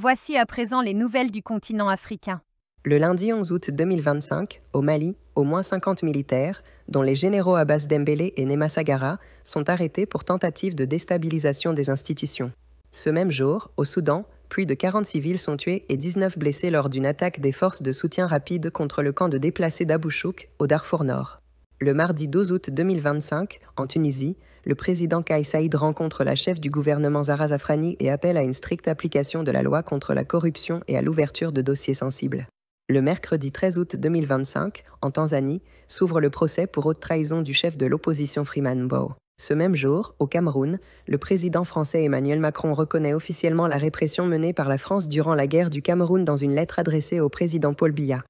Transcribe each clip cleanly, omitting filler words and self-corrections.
Voici à présent les nouvelles du continent africain. Le lundi 11 août 2025, au Mali, au moins 50 militaires, dont les généraux Abbas Dembélé et Nema Sagara, sont arrêtés pour tentative de déstabilisation des institutions. Ce même jour, au Soudan, plus de 40 civils sont tués et 19 blessés lors d'une attaque des forces de soutien rapide contre le camp de déplacés d'Abou Chouk, au Darfour Nord. Le mardi 12 août 2025, en Tunisie, le président Kais Saïd rencontre la chef du gouvernement Zahra Zafrani et appelle à une stricte application de la loi contre la corruption et à l'ouverture de dossiers sensibles. Le mercredi 13 août 2025, en Tanzanie, s'ouvre le procès pour haute trahison du chef de l'opposition Freeman Mbowe. Ce même jour, au Cameroun, le président français Emmanuel Macron reconnaît officiellement la répression menée par la France durant la guerre du Cameroun dans une lettre adressée au président Paul Biya.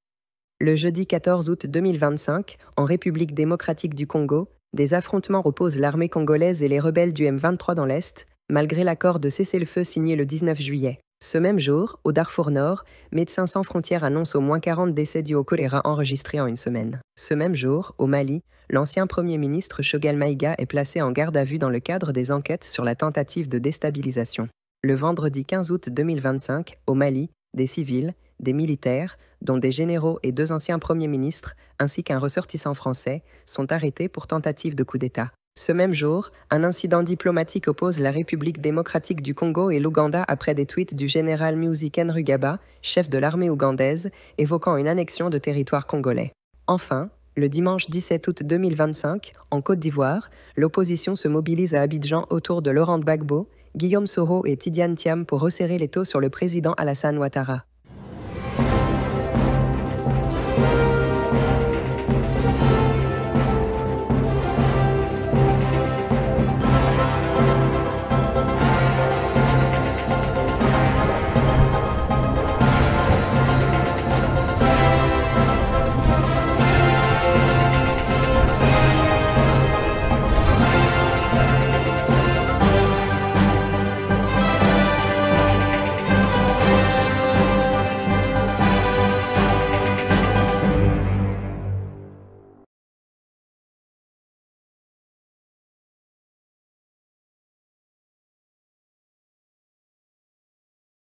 Le jeudi 14 août 2025, en République démocratique du Congo, des affrontements opposent l'armée congolaise et les rebelles du M23 dans l'Est, malgré l'accord de cessez-le-feu signé le 19 juillet. Ce même jour, au Darfour Nord, Médecins sans frontières annonce au moins 40 décès dus au choléra enregistrés en une semaine. Ce même jour, au Mali, l'ancien Premier ministre Choguel Maïga est placé en garde à vue dans le cadre des enquêtes sur la tentative de déstabilisation. Le vendredi 15 août 2025, au Mali, des civils, des militaires, dont des généraux et 2 anciens premiers ministres, ainsi qu'un ressortissant français, sont arrêtés pour tentative de coup d'État. Ce même jour, un incident diplomatique oppose la République démocratique du Congo et l'Ouganda après des tweets du général Muhoozi Kainerugaba, chef de l'armée ougandaise, évoquant une annexion de territoire congolais. Enfin, le dimanche 17 août 2025, en Côte d'Ivoire, l'opposition se mobilise à Abidjan autour de Laurent Gbagbo, Guillaume Soro et Tidiane Thiam pour resserrer les taux sur le président Alassane Ouattara.